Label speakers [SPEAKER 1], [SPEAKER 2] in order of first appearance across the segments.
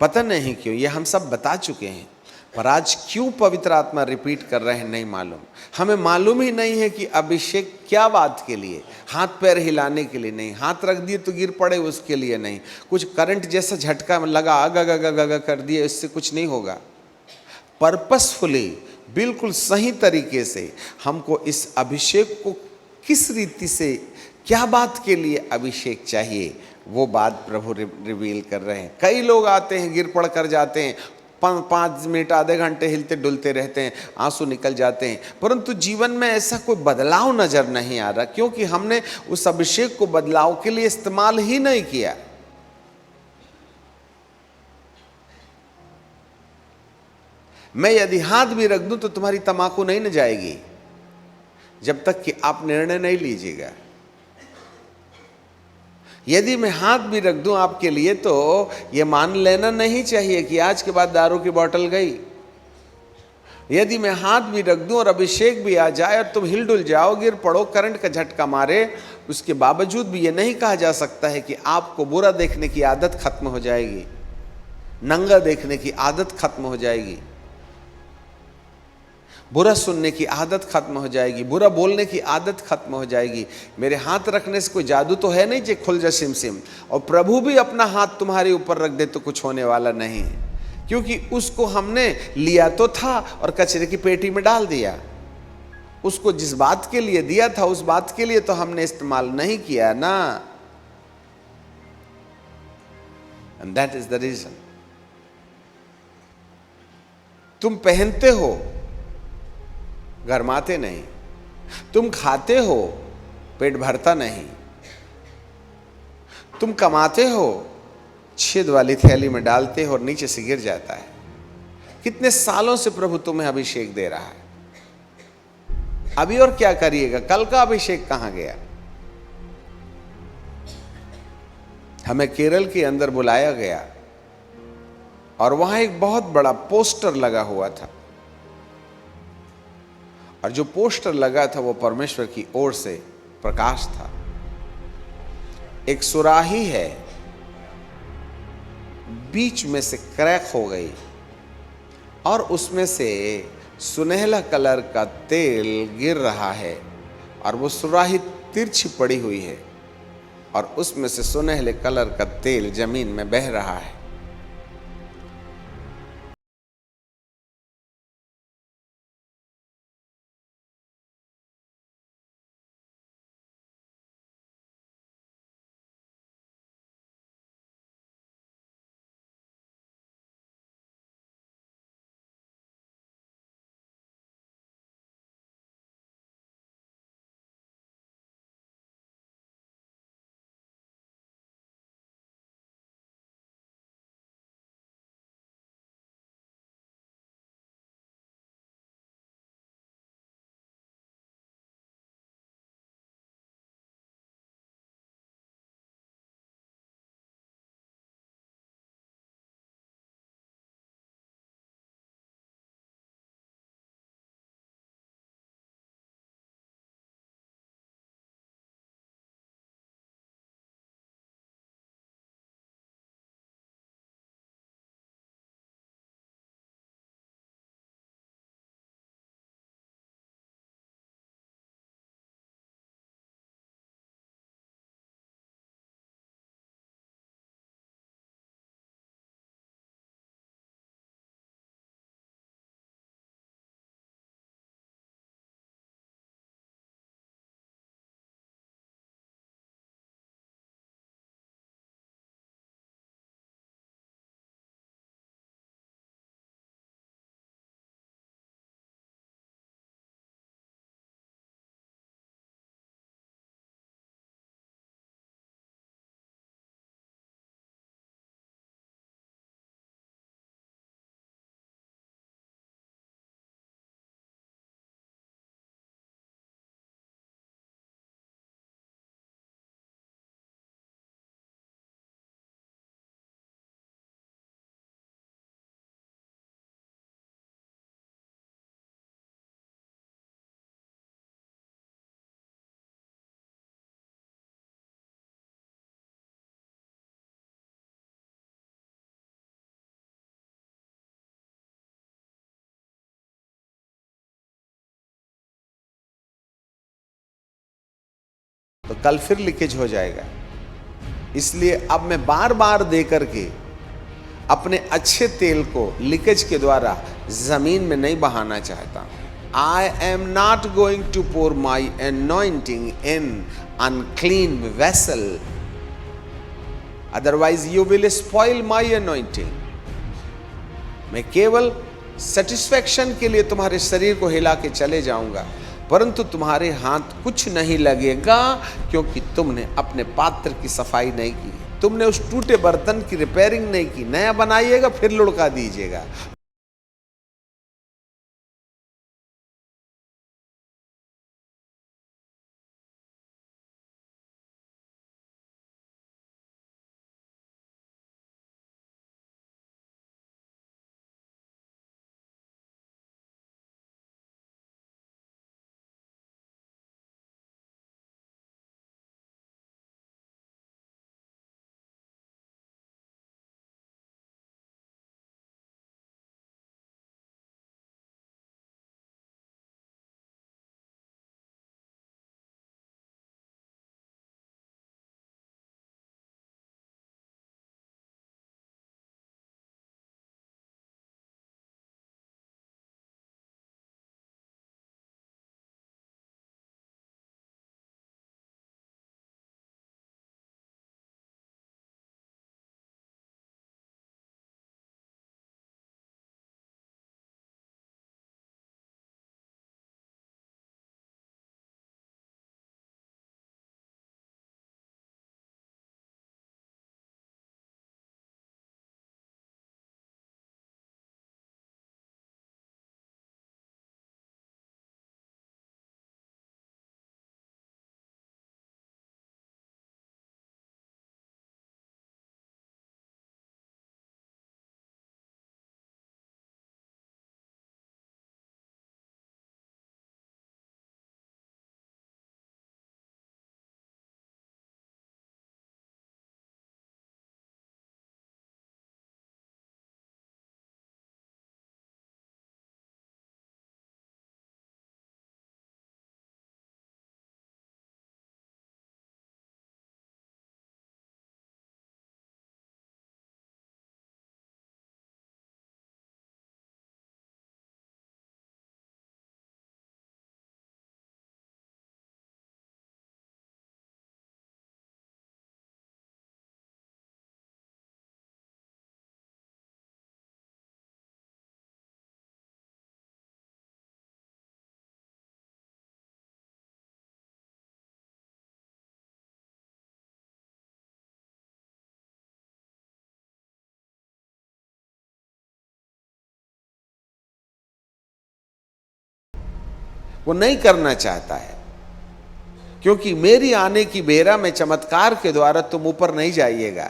[SPEAKER 1] पता नहीं क्यों, ये हम सब बता चुके हैं, पर आज क्यों पवित्र आत्मा रिपीट कर रहे हैं नहीं मालूम। हमें मालूम ही नहीं है कि अभिषेक क्या बात के लिए, हाथ पैर हिलाने के लिए नहीं, हाथ रख दिए तो गिर पड़े उसके लिए नहीं, कुछ करंट जैसा झटका लगा अग अग अग अग कर दिए, इससे कुछ नहीं होगा। पर्पसफुली, बिल्कुल सही तरीके से हमको इस अभिषेक को किस रीति से, क्या बात के लिए अभिषेक चाहिए, वो बात प्रभु रिवील कर रहे हैं। कई लोग आते हैं, गिर पड़ कर जाते हैं, 5 मिनट आधे घंटे हिलते डुलते रहते हैं, आंसू निकल जाते हैं, परंतु जीवन में ऐसा कोई बदलाव नजर नहीं आ रहा, क्योंकि हमने उस अभिषेक को बदलाव के लिए इस्तेमाल ही नहीं किया। मैं यदि हाथ भी रख दूं तो तुम्हारी तंबाकू नहीं न जाएगी जब तक कि आप निर्णय नहीं लीजिएगा। यदि मैं हाथ भी रख दूं आपके लिए तो ये मान लेना नहीं चाहिए कि आज के बाद दारू की बोतल गई। यदि मैं हाथ भी रख दूं और अभिषेक भी आ जाए और तुम हिलडुल जाओ, गिर पड़ो, करंट का झटका मारे, उसके बावजूद भी ये नहीं कहा जा सकता है कि आपको बुरा देखने की आदत खत्म हो जाएगी, नंगा देखने की आदत खत्म हो जाएगी, बुरा सुनने की आदत खत्म हो जाएगी, बुरा बोलने की आदत खत्म हो जाएगी। मेरे हाथ रखने से कोई जादू तो है नहीं जे खुल जा सिम सिम, और प्रभु भी अपना हाथ तुम्हारे ऊपर रख दे तो कुछ होने वाला नहीं है, क्योंकि उसको हमने लिया तो था और कचरे की पेटी में डाल दिया। उसको जिस बात के लिए दिया था उस बात के लिए तो हमने इस्तेमाल नहीं किया ना। And that is the reason. तुम पहनते हो, गरमाते नहीं, तुम खाते हो, पेट भरता नहीं, तुम कमाते हो, छेद वाली थैली में डालते हो और नीचे से गिर जाता है। कितने सालों से प्रभु तुम्हें अभिषेक दे रहा है, अभी और क्या करिएगा, कल का अभिषेक कहां गया। हमें केरल के अंदर बुलाया गया और वहां एक बहुत बड़ा पोस्टर लगा हुआ था, और जो पोस्टर लगा था वो परमेश्वर की ओर से प्रकाश था। एक सुराही है, बीच में से क्रैक हो गई और उसमें से सुनहला कलर का तेल गिर रहा है, और वो सुराही तिरछी पड़ी हुई है और उसमें से सुनहले कलर का तेल जमीन में बह रहा है। तो कल फिर लीकेज हो जाएगा। इसलिए अब मैं बार बार दे करके अपने अच्छे तेल को लीकेज के द्वारा जमीन में नहीं बहाना चाहता। I am not going to pour my anointing in unclean vessel, otherwise you will spoil my anointing. मैं केवल सेटिस्फैक्शन के लिए तुम्हारे शरीर को हिला के चले जाऊंगा, परंतु तुम्हारे हाथ कुछ नहीं लगेगा, क्योंकि तुमने अपने पात्र की सफाई नहीं की, तुमने उस टूटे बर्तन की रिपेयरिंग नहीं की। नया बनाइएगा फिर लुढ़का दीजिएगा। वो नहीं करना चाहता है, क्योंकि मेरी आने की बेरा में चमत्कार के द्वारा तुम ऊपर नहीं जाइएगा।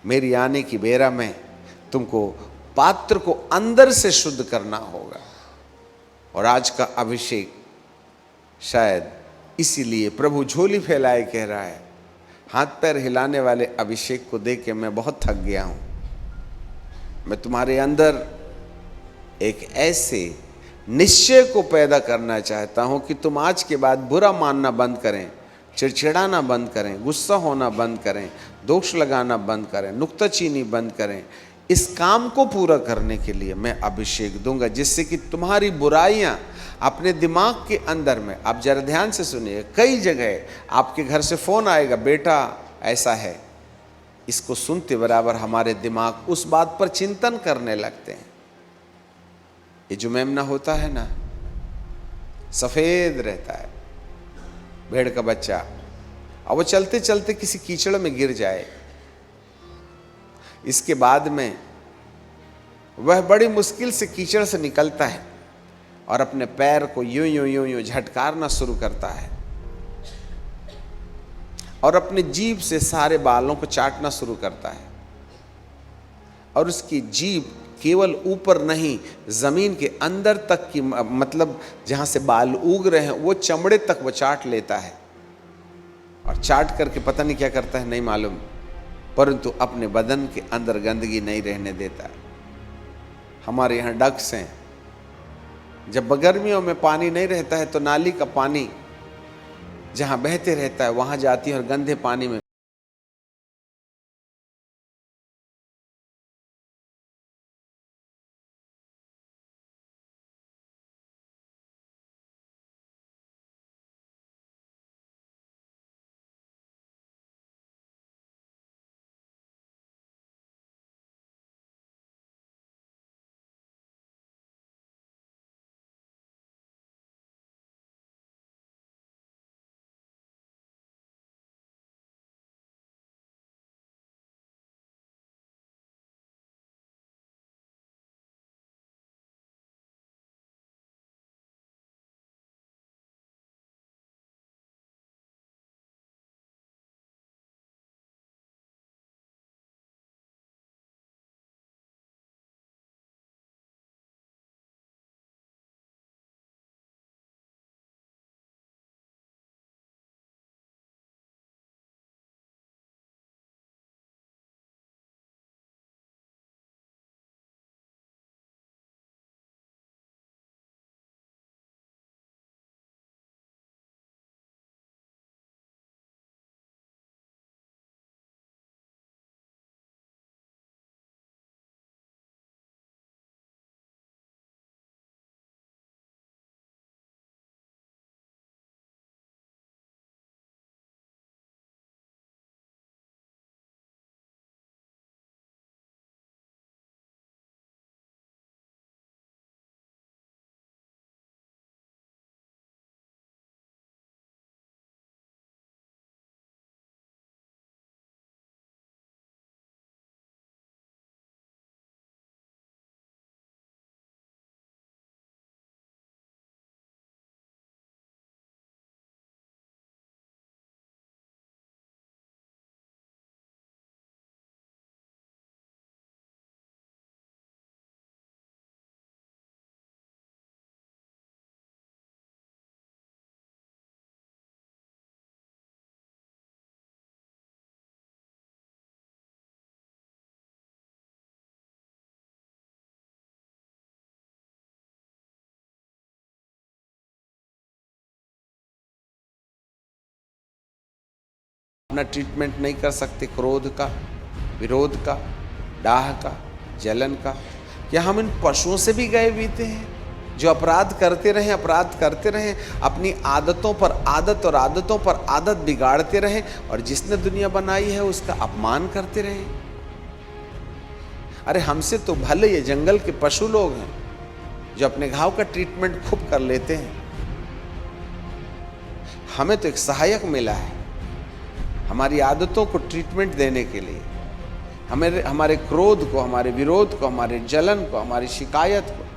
[SPEAKER 1] मेरी आने की बेरा में तुमको पात्र को अंदर से शुद्ध करना होगा। और आज का अभिषेक शायद इसीलिए प्रभु झोली फैलाए कह रहा है, हाथ पैर हिलाने वाले अभिषेक को देख के मैं बहुत थक गया हूं। मैं तुम्हारे अंदर एक ऐसे निश्चय को पैदा करना चाहता हूं कि तुम आज के बाद बुरा मानना बंद करें, चिड़चिड़ाना बंद करें, गुस्सा होना बंद करें, दोष लगाना बंद करें, नुक्ताचीनी बंद करें। इस काम को पूरा करने के लिए मैं अभिषेक दूंगा, जिससे कि तुम्हारी बुराइयां अपने दिमाग के अंदर में, आप जरा ध्यान से सुनिए, कई जगह आपके घर से फोन आएगा, बेटा ऐसा है। इसको सुनते बराबर हमारे दिमाग उस बात पर चिंतन करने लगते हैं। ये जो मेमना होता है ना, सफेद रहता है, भेड़ का बच्चा, और वो चलते चलते किसी कीचड़ में गिर जाए, इसके बाद में वह बड़ी मुश्किल से कीचड़ से निकलता है और अपने पैर को यूं यूं यूं यूं झटकारना शुरू करता है और अपनी जीभ से सारे बालों को चाटना शुरू करता है। और उसकी जीभ केवल ऊपर नहीं, जमीन के अंदर तक की, मतलब जहां से बाल उग रहे हैं वो चमड़े तक वो चाट लेता है। और चाट करके पता नहीं क्या करता है, नहीं मालूम, परंतु अपने बदन के अंदर गंदगी नहीं रहने देता। हमारे यहाँ डक्स हैं, जब गर्मियों में पानी नहीं रहता है तो नाली का पानी जहाँ बहते रहता है वहाँ जाती है और गंदे पानी में अपना ट्रीटमेंट नहीं कर सकते क्रोध का, विरोध का, डाह का, जलन का। क्या हम इन पशुओं से भी गए बीते हैं जो अपराध करते रहें, अपराध करते रहें, अपनी आदतों पर आदत और आदतों पर आदत बिगाड़ते रहें और जिसने दुनिया बनाई है उसका अपमान करते रहें? अरे हमसे तो भले ये जंगल के पशु लोग हैं जो अपने घाव का ट्रीटमेंट खूब कर लेते हैं। हमें तो एक सहायक मिला है हमारी आदतों को ट्रीटमेंट देने के लिए, हमें हमारे क्रोध को, हमारे विरोध को, हमारे जलन को, हमारी शिकायत को।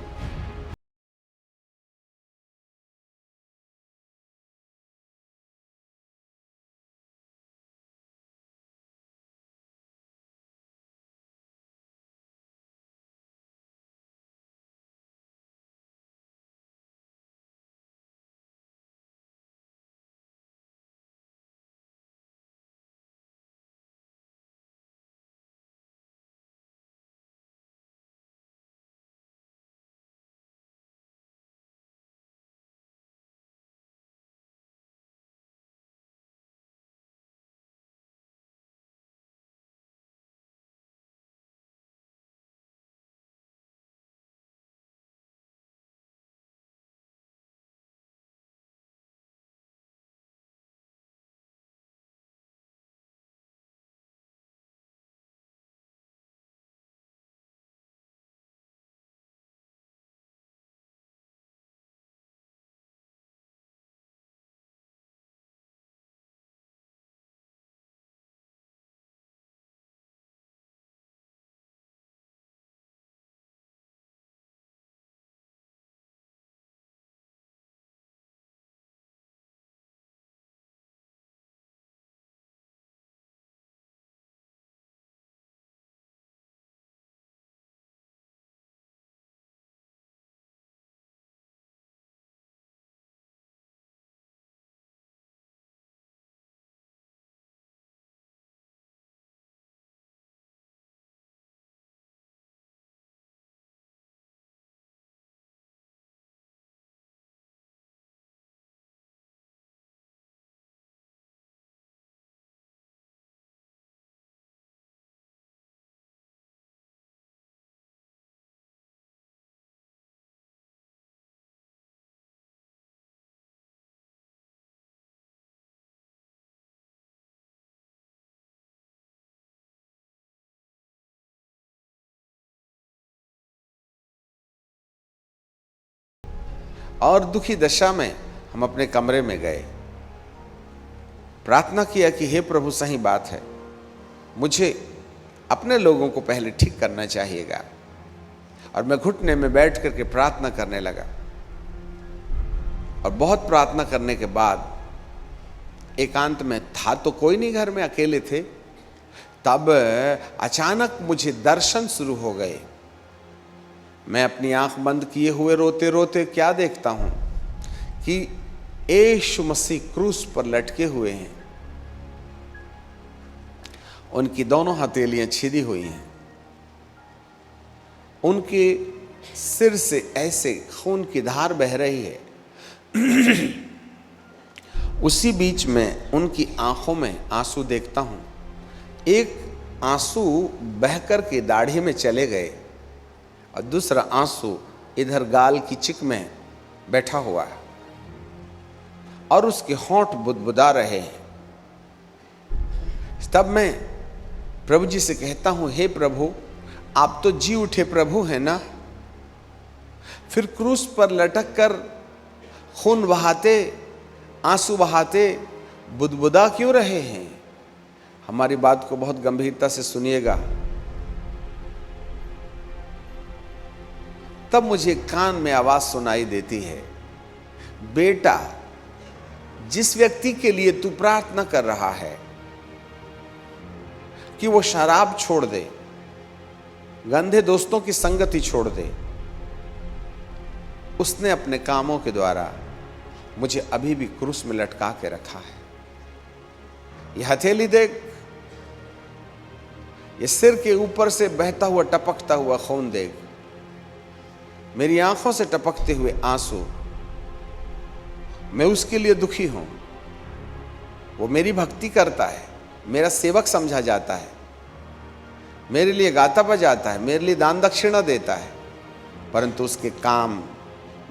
[SPEAKER 1] और दुखी दशा में हम अपने कमरे में गए, प्रार्थना किया कि हे प्रभु, सही बात है, मुझे अपने लोगों को पहले ठीक करना चाहिएगा। और मैं घुटने में बैठ करके प्रार्थना करने लगा। और बहुत प्रार्थना करने के बाद एकांत में था तो कोई नहीं, घर में अकेले थे, तब अचानक मुझे दर्शन शुरू हो गए। मैं अपनी आंख बंद किए हुए रोते रोते क्या देखता हूं कि यीशु मसीह क्रूस पर लटके हुए हैं। उनकी दोनों हथेलियां छिदी हुई हैं, उनके सिर से ऐसे खून की धार बह रही है। उसी बीच में उनकी आंखों में आंसू देखता हूं। एक आंसू बहकर के दाढ़ी में चले गए और दूसरा आंसू इधर गाल की चिक में बैठा हुआ है और उसके होंठ बुदबुदा रहे हैं। तब मैं प्रभु जी से कहता हूं, हे प्रभु, आप तो जी उठे प्रभु हैं ना, फिर क्रूस पर लटक कर खून बहाते, आंसू बहाते बुदबुदा क्यों रहे हैं? हमारी बात को बहुत गंभीरता से सुनिएगा। तब मुझे कान में आवाज सुनाई देती है, बेटा, जिस व्यक्ति के लिए तू प्रार्थना कर रहा है कि वो शराब छोड़ दे, गंदे दोस्तों की संगति छोड़ दे, उसने अपने कामों के द्वारा मुझे अभी भी क्रूस में लटका के रखा है। ये हथेली देख, ये सिर के ऊपर से बहता हुआ टपकता हुआ खून देख, मेरी आंखों से टपकते हुए आंसू, मैं उसके लिए दुखी हूं। वो मेरी भक्ति करता है, मेरा सेवक समझा जाता है, मेरे लिए गाता बजाता है, मेरे लिए दान दक्षिणा देता है, परंतु उसके काम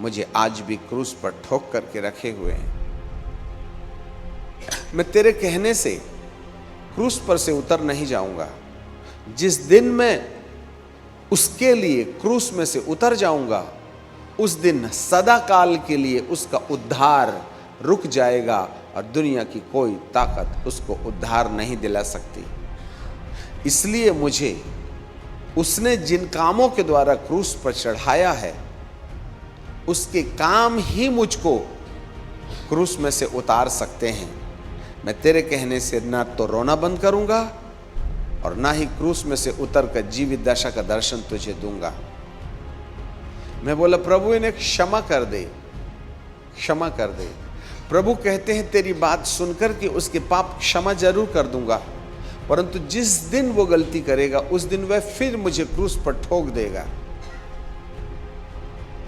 [SPEAKER 1] मुझे आज भी क्रूस पर ठोक करके रखे हुए हैं। मैं तेरे कहने से क्रूस पर से उतर नहीं जाऊंगा। जिस दिन मैं उसके लिए क्रूस में से उतर जाऊंगा, उस दिन सदा काल के लिए उसका उद्धार रुक जाएगा और दुनिया की कोई ताकत उसको उद्धार नहीं दिला सकती। इसलिए मुझे उसने जिन कामों के द्वारा क्रूस पर चढ़ाया है, उसके काम ही मुझको क्रूस में से उतार सकते हैं। मैं तेरे कहने से ना तो रोना बंद करूंगा और ना ही क्रूस में से उतर कर जीवित दशा का दर्शन तुझे दूंगा। मैं बोला, प्रभु इन्हें क्षमा कर दे, क्षमा कर दे। प्रभु कहते हैं तेरी बात सुनकर कि उसके पाप क्षमा जरूर कर दूंगा, परंतु जिस दिन वो गलती करेगा उस दिन वह फिर मुझे क्रूस पर ठोक देगा।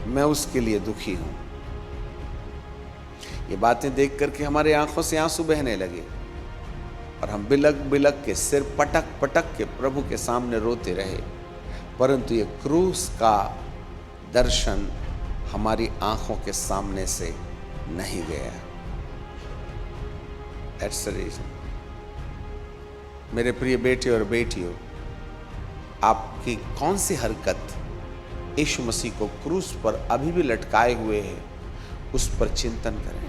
[SPEAKER 1] मैं उसके लिए दुखी हूं। ये बातें देख करके हमारे आंखों से आंसू बहने लगे और हम बिलक बिलक के, सिर पटक पटक के प्रभु के सामने रोते रहे, परंतु ये क्रूस का दर्शन हमारी आंखों के सामने से नहीं गया। That's the reason। मेरे प्रिय बेटे और बेटियों, आपकी कौन सी हरकत यीशु मसीह को क्रूस पर अभी भी लटकाए हुए है, उस पर चिंतन करें।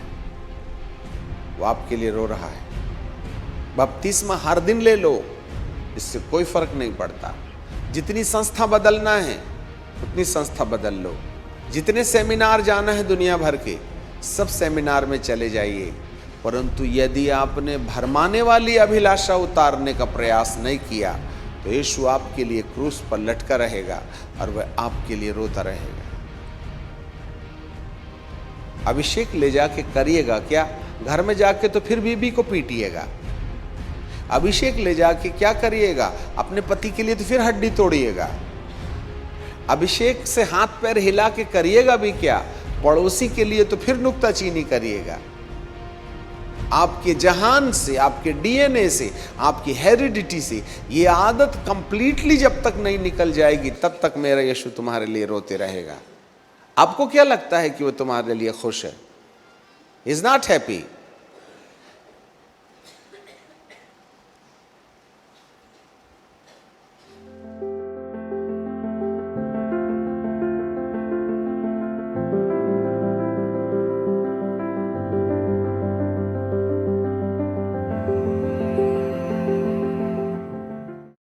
[SPEAKER 1] वो आपके लिए रो रहा है। बपतिस्मा हर दिन ले लो, इससे कोई फर्क नहीं पड़ता। जितनी संस्था बदलना है उतनी संस्था बदल लो। जितने सेमिनार जाना है दुनिया भर के, सब सेमिनार में चले जाइए, परंतु यदि आपने भरमाने वाली अभिलाषा उतारने का प्रयास नहीं किया तो यीशु आपके लिए क्रूस पर लटका रहेगा और वह आपके लिए रोता रहेगा। अभिषेक ले जाके करिएगा क्या? घर में जाके तो फिर बीबी को पीटिएगा। अभिषेक ले जाके क्या करिएगा? अपने पति के लिए तो फिर हड्डी तोड़िएगा। अभिषेक से हाथ पैर हिला के करिएगा भी क्या? पड़ोसी के लिए तो फिर नुक्ताचीनी करिएगा। आपके जहान से, आपके डीएनए से, आपकी हेरिडिटी से ये आदत कंप्लीटली जब तक नहीं निकल जाएगी तब तक मेरा यीशु तुम्हारे लिए रोते रहेगा। आपको क्या लगता है कि वो तुम्हारे लिए खुश है? He is not happy।